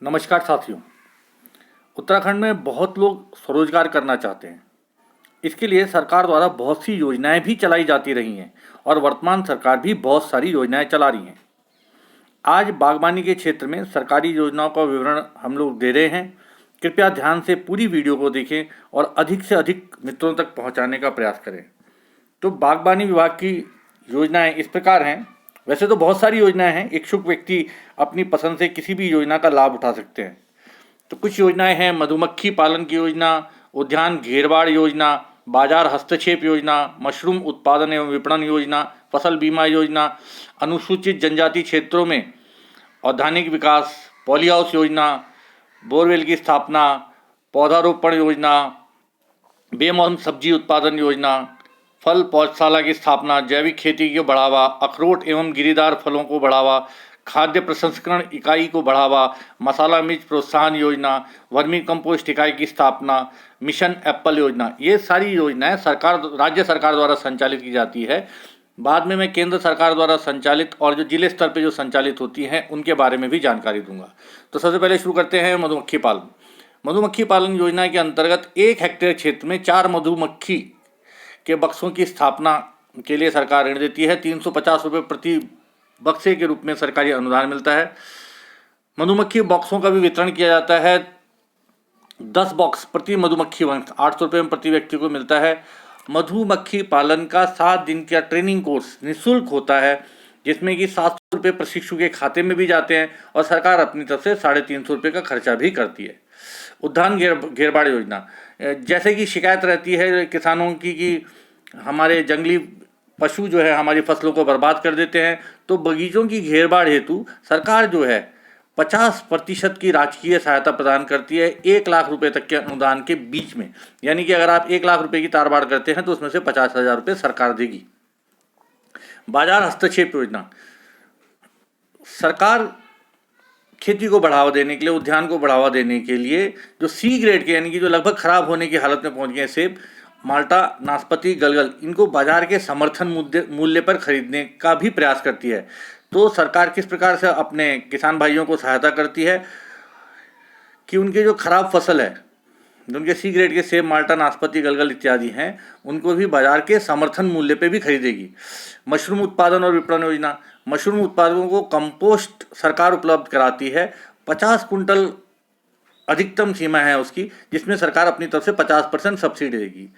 नमस्कार साथियों। उत्तराखंड में बहुत लोग स्वरोजगार करना चाहते हैं। इसके लिए सरकार द्वारा बहुत सी योजनाएं भी चलाई जाती रही हैं और वर्तमान सरकार भी बहुत सारी योजनाएं चला रही हैं। आज बागवानी के क्षेत्र में सरकारी योजनाओं का विवरण हम लोग दे रहे हैं। कृपया ध्यान से पूरी वीडियो को देखें और अधिक से अधिक मित्रों तक पहुंचाने का प्रयास करें। तो बागवानी विभाग की योजनाएं इस प्रकार हैं। वैसे तो बहुत सारी योजनाएं हैं, इच्छुक व्यक्ति अपनी पसंद से किसी भी योजना का लाभ उठा सकते हैं। तो कुछ योजनाएं हैं: मधुमक्खी पालन की योजना, उद्यान घेरबाड़ योजना, बाजार हस्तक्षेप योजना, मशरूम उत्पादन एवं विपणन योजना, फसल बीमा योजना, अनुसूचित जनजाति क्षेत्रों में औद्यानिक विकास, पॉली हाउस योजना, बोरवेल की स्थापना, पौधारोपण योजना, बेमौसम सब्जी उत्पादन योजना, फल पौधशाला की स्थापना, जैविक खेती को बढ़ावा, अखरोट एवं गिरीदार फलों को बढ़ावा, खाद्य प्रसंस्करण इकाई को बढ़ावा, मसाला मिर्च प्रोत्साहन योजना, वर्मी कंपोस्ट इकाई की स्थापना, मिशन एप्पल योजना। ये सारी योजनाएं राज्य सरकार द्वारा संचालित की जाती है। बाद में मैं केंद्र सरकार द्वारा संचालित और जो जिले स्तर पे जो संचालित होती हैं उनके बारे में भी जानकारी दूंगा। तो सबसे पहले शुरू करते हैं मधुमक्खी पालन। मधुमक्खी पालन योजना के अंतर्गत 1 हेक्टेयर क्षेत्र में 4 मधुमक्खी के बक्सों की स्थापना के लिए सरकार ऋण देती है। 350 रुपये प्रति बक्से के रूप में सरकारी अनुदान मिलता है। मधुमक्खी बॉक्सों का भी वितरण किया जाता है। 10 बॉक्स प्रति मधुमक्खी वंश 800 रुपये में प्रति व्यक्ति को मिलता है। मधुमक्खी पालन का 7 दिन का ट्रेनिंग कोर्स निःशुल्क होता है, जिसमें कि 700 रुपये प्रशिक्षु के खाते में भी जाते हैं और सरकार अपनी तरफ से 350 रुपये का खर्चा भी करती है। उद्यान घेरबाड़ योजना, जैसे कि शिकायत रहती है किसानों की कि हमारे जंगली पशु जो है हमारी फसलों को बर्बाद कर देते हैं, तो बगीचों की घेरबाड़ हेतु सरकार जो है 50% की राजकीय सहायता प्रदान करती है 1 लाख रुपए तक के अनुदान के बीच में। यानी कि अगर आप 1 लाख रुपए की तारबाड़ करते हैं तो उसमें से 50,000 रुपये सरकार देगी। बाजार हस्तक्षेप योजना, सरकार खेती को बढ़ावा देने के लिए, उद्यान को बढ़ावा देने के लिए जो सी ग्रेड के यानी कि जो लगभग खराब होने की हालत में पहुंच गए सेब, माल्टा, नाशपाती, गलगल, इनको बाजार के समर्थन मूल्य पर खरीदने का भी प्रयास करती है। तो सरकार किस प्रकार से अपने किसान भाइयों को सहायता करती है कि उनके जो खराब फसल है, जो उनके सी ग्रेड के सेब, माल्टा, नाशपाती, गलगल इत्यादि हैं, उनको भी बाजार के समर्थन मूल्य पे भी खरीदेगी। मशरूम उत्पादन और विपणन योजना, मशरूम उत्पादकों को कंपोस्ट सरकार उपलब्ध कराती है। 50 कुंटल अधिकतम सीमा है उसकी, जिसमें सरकार अपनी तरफ से 50% सब्सिडी देगी।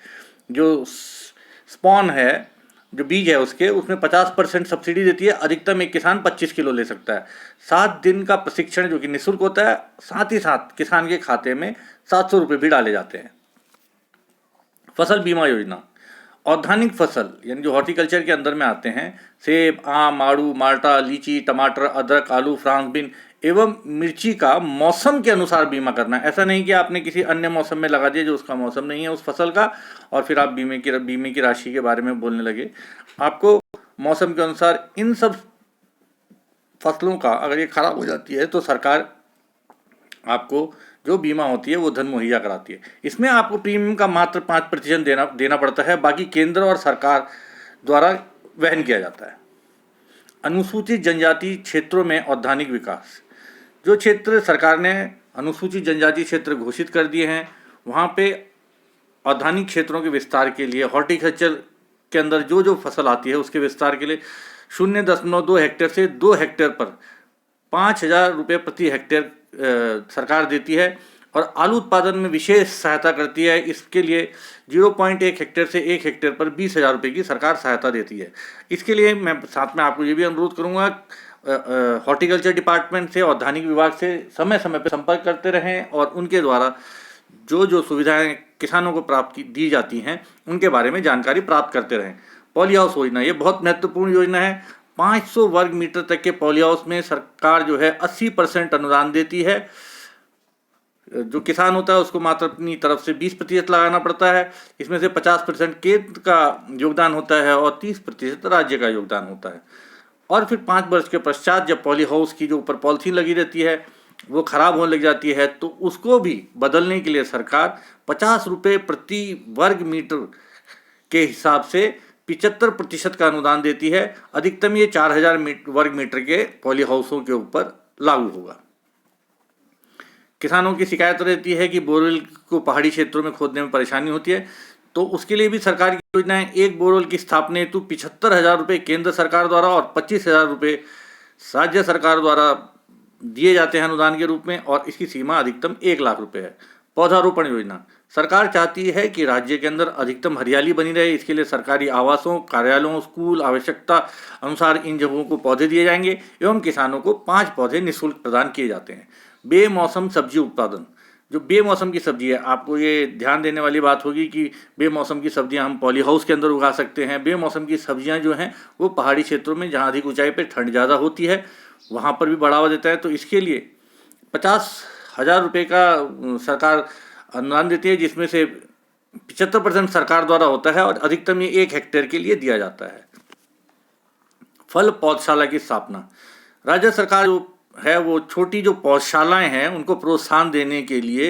जो स्पॉन है, जो बीज है उसमें 50% सब्सिडी देती है। अधिकतम एक किसान 25 किलो ले सकता है। 7 दिन का प्रशिक्षण जो कि निःशुल्क होता है, साथ ही साथ किसान के खाते में 700 रुपये भी डाले जाते हैं। फसल बीमा योजना, औद्यानिक फसल यानी जो हॉर्टिकल्चर के अंदर में आते हैं, सेब, आम, आड़ू, माल्टा, लीची, टमाटर, अदरक, आलू, फ्रांस बीन एवं मिर्ची का मौसम के अनुसार बीमा करना है। ऐसा नहीं कि आपने किसी अन्य मौसम में लगा दिया जो उसका मौसम नहीं है उस फसल का, और फिर आप बीमे की राशि के बारे में बोलने लगे। आपको मौसम के अनुसार इन सब फसलों का अगर ये खराब हो जाती है तो सरकार आपको जो बीमा होती है वो धन मुहैया कराती है। इसमें आपको प्रीमियम का मात्र 5% देना पड़ता है, बाकी केंद्र और सरकार द्वारा वहन किया जाता है। अनुसूचित जनजाति क्षेत्रों में औद्यानिक विकास, जो क्षेत्र सरकार ने अनुसूचित जनजाति क्षेत्र घोषित कर दिए हैं, वहाँ पे औद्यानिक क्षेत्रों के विस्तार के लिए, हॉर्टिकल्चर के अंदर जो जो फसल आती है उसके विस्तार के लिए 0.2 हेक्टेयर से 2 हेक्टेयर पर 5,000 रुपये प्रति हेक्टेयर सरकार देती है। और आलू उत्पादन में विशेष सहायता करती है। इसके लिए 0.1 हेक्टेयर से 1 हेक्टेयर पर 20,000 रुपये की सरकार सहायता देती है। इसके लिए मैं साथ में आपको ये भी अनुरोध करूँगा, हॉर्टिकल्चर डिपार्टमेंट से, औद्यानिक विभाग से समय समय पर संपर्क करते रहें और उनके द्वारा जो जो सुविधाएं किसानों को प्राप्त दी जाती हैं उनके बारे में जानकारी प्राप्त करते रहें। पॉली हाउस योजना, ये बहुत महत्वपूर्ण योजना है। 500 वर्ग मीटर तक के पॉली हाउस में सरकार जो है 80% अनुदान देती है। जो किसान होता है उसको मात्र अपनी तरफ से 20% लगाना पड़ता है। इसमें से 50% केंद्र का योगदान होता है और 30% राज्य का योगदान होता है। और फिर 5 वर्ष के पश्चात जब पॉली हाउस की जो ऊपर पॉलिथीन लगी रहती है वो खराब होने लग जाती है, तो उसको भी बदलने के लिए सरकार 50 रुपये प्रति वर्ग मीटर के हिसाब से 75% का अनुदान देती है। अधिकतम ये 4,000 वर्ग मीटर के पॉली हाउसों के ऊपर लागू होगा। किसानों की शिकायत रहती है कि बोरवेल को पहाड़ी क्षेत्रों में खोदने में परेशानी होती है, तो उसके लिए भी सरकार की योजना है। एक बोरवेल की स्थापना हेतु 75,000 रुपये केंद्र सरकार द्वारा और 25,000 रुपये राज्य सरकार द्वारा दिए जाते हैं अनुदान के रूप में, और इसकी सीमा अधिकतम 1 लाख रुपये है। पौधारोपण योजना, सरकार चाहती है कि राज्य के अंदर अधिकतम हरियाली बनी रहे। इसके लिए सरकारी आवासों, कार्यालयों, स्कूल आवश्यकता अनुसार इन जगहों को पौधे दिए जाएंगे एवं किसानों को 5 पौधे निःशुल्क प्रदान किए जाते हैं। बेमौसम सब्जी उत्पादन, जो बेमौसम की सब्जी है, आपको ये ध्यान देने वाली बात होगी कि बेमौसम की सब्जियां हम पॉली हाउस के अंदर उगा सकते हैं। बेमौसम की सब्जियां जो हैं वो पहाड़ी क्षेत्रों में जहां अधिक ऊंचाई पर ठंड ज़्यादा होती है वहां पर भी बढ़ावा देता है। तो इसके लिए 50,000 रुपये का सरकार अनुदान देती है, जिसमें से 75% सरकार द्वारा होता है और अधिकतम ये 1 हेक्टेयर के लिए दिया जाता है। फल पौधशाला की स्थापना, राज्य सरकार जो है वो छोटी जो पौधशालाएं हैं उनको प्रोत्साहन देने के लिए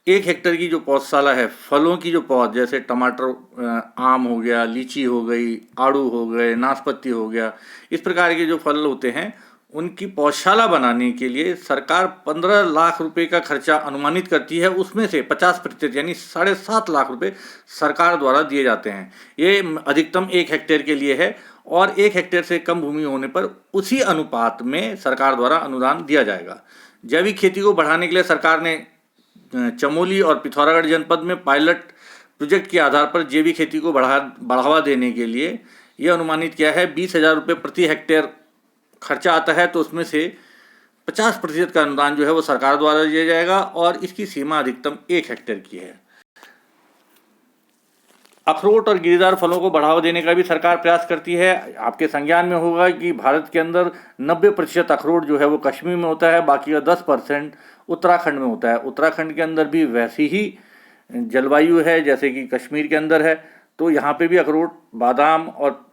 1 हेक्टेयर की जो पौधशाला है, फलों की जो पौध, जैसे टमाटर, आम हो गया, लीची हो गई, आड़ू हो गए, नाशपाती हो गया, इस प्रकार के जो फल होते हैं उनकी पौधशाला बनाने के लिए सरकार 15 लाख रुपए का खर्चा अनुमानित करती है। उसमें से 50% यानी 7.5 लाख रुपए सरकार द्वारा दिए जाते हैं। ये अधिकतम 1 हेक्टेयर के लिए है और 1 हेक्टेयर से कम भूमि होने पर उसी अनुपात में सरकार द्वारा अनुदान दिया जाएगा। जैविक खेती को बढ़ाने के लिए सरकार ने चमोली और पिथौरागढ़ जनपद में पायलट प्रोजेक्ट के आधार पर जैविक खेती को बढ़ावा देने के लिए यह अनुमानित किया है। 20,000 रुपये प्रति हेक्टेयर खर्चा आता है, तो उसमें से 50% का अनुदान जो है वो सरकार द्वारा दिया जाएगा और इसकी सीमा अधिकतम 1 हेक्टेयर की है। अखरोट और गिरीदार फलों को बढ़ावा देने का भी सरकार प्रयास करती है। आपके संज्ञान में होगा कि भारत के अंदर 90% अखरोट जो है वो कश्मीर में होता है, बाकी का 10% उत्तराखंड में होता है। उत्तराखंड के अंदर भी वैसी ही जलवायु है जैसे कि कश्मीर के अंदर है, तो यहाँ पे भी अखरोट, बादाम और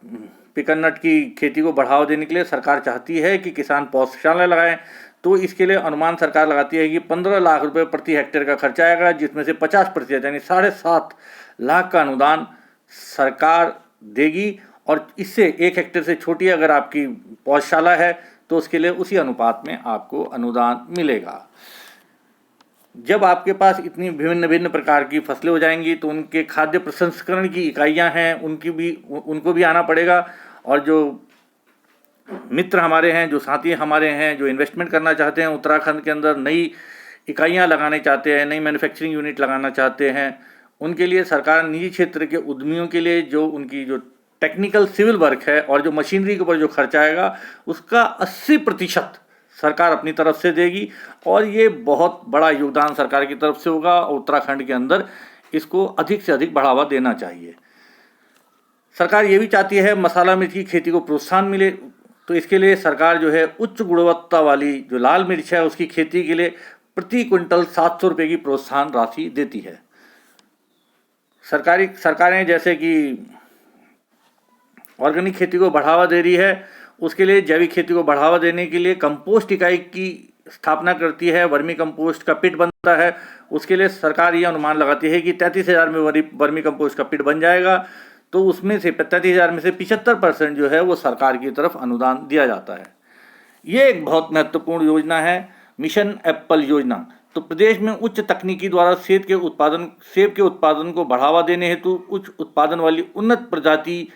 पिकन नट की खेती को बढ़ावा देने के लिए सरकार चाहती है कि किसान पौधशाला लगाएं। तो इसके लिए अनुमान सरकार लगाती है कि 15 लाख रुपए प्रति हेक्टेयर का खर्चा आएगा, जिसमें से 50% यानी 7.5 लाख का अनुदान सरकार देगी। और इससे 1 हेक्टेयर से छोटी अगर आपकी पौधशाला है तो उसके लिए उसी अनुपात में आपको अनुदान मिलेगा। जब आपके पास इतनी भिन्न भिन्न प्रकार की फसलें हो जाएंगी तो उनके खाद्य प्रसंस्करण की इकाइयां हैं उनको भी आना पड़ेगा। और जो मित्र हमारे हैं, जो साथी हमारे हैं, जो इन्वेस्टमेंट करना चाहते हैं, उत्तराखंड के अंदर नई इकाइयां लगाने चाहते हैं, नई मैन्युफैक्चरिंग यूनिट लगाना चाहते हैं, उनके लिए सरकार निजी क्षेत्र के उद्यमियों के लिए जो उनकी जो टेक्निकल सिविल वर्क है और जो मशीनरी के ऊपर जो खर्चा आएगा उसका 80% सरकार अपनी तरफ से देगी। और ये बहुत बड़ा योगदान सरकार की तरफ से होगा। उत्तराखंड के अंदर इसको अधिक से अधिक बढ़ावा देना चाहिए। सरकार ये भी चाहती है मसाला मिर्च की खेती को प्रोत्साहन मिले, तो इसके लिए सरकार जो है उच्च गुणवत्ता वाली जो लाल मिर्च है उसकी खेती के लिए प्रति क्विंटल 700 रुपये की प्रोत्साहन राशि देती है। सरकारें जैसे कि ऑर्गेनिक खेती को बढ़ावा दे रही है, उसके लिए जैविक खेती को बढ़ावा देने के लिए कंपोस्ट इकाई की स्थापना करती है, वर्मी कंपोस्ट का पिट बनता है। उसके लिए सरकार ये अनुमान लगाती है कि 33,000 में वर्मी कंपोस्ट का पिट बन जाएगा, तो उसमें से 33,000 में से 75% जो है वो सरकार की तरफ अनुदान दिया जाता है। ये एक बहुत महत्वपूर्ण योजना है, मिशन एप्पल योजना। तो प्रदेश में उच्च तकनीकी द्वारा सेब के उत्पादन को बढ़ावा देने हेतु उच्च उत्पादन वाली उन्नत प्रजाति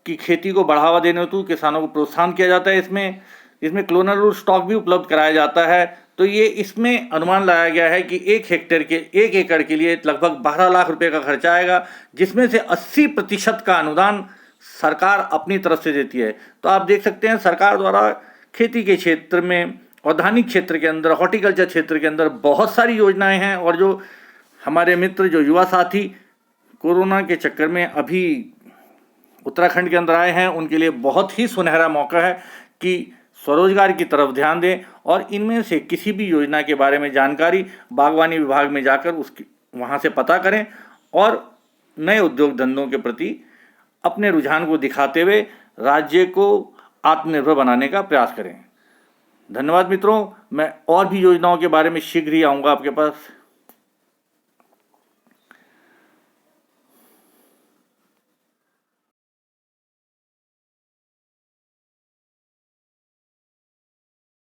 की खेती को बढ़ावा देने हेतु किसानों को प्रोत्साहन किया जाता है। इसमें क्लोनर रूट स्टॉक भी उपलब्ध कराया जाता है। तो ये इसमें अनुमान लगाया गया है कि 1 एकड़ के लिए लगभग 12 लाख रुपए का खर्चा आएगा, जिसमें से 80% का अनुदान सरकार अपनी तरफ से देती है। तो आप देख सकते हैं सरकार द्वारा खेती के क्षेत्र में, औद्यानिक क्षेत्र के अंदर, हॉर्टिकल्चर क्षेत्र के अंदर बहुत सारी योजनाएं हैं। और जो हमारे मित्र, जो युवा साथी कोरोना के चक्कर में अभी उत्तराखंड के अंदर आए हैं, उनके लिए बहुत ही सुनहरा मौका है कि स्वरोजगार की तरफ ध्यान दें और इनमें से किसी भी योजना के बारे में जानकारी बागवानी विभाग में जाकर वहाँ से पता करें और नए उद्योग धंधों के प्रति अपने रुझान को दिखाते हुए राज्य को आत्मनिर्भर बनाने का प्रयास करें। धन्यवाद मित्रों, मैं और भी योजनाओं के बारे में शीघ्र ही आऊँगा आपके पास।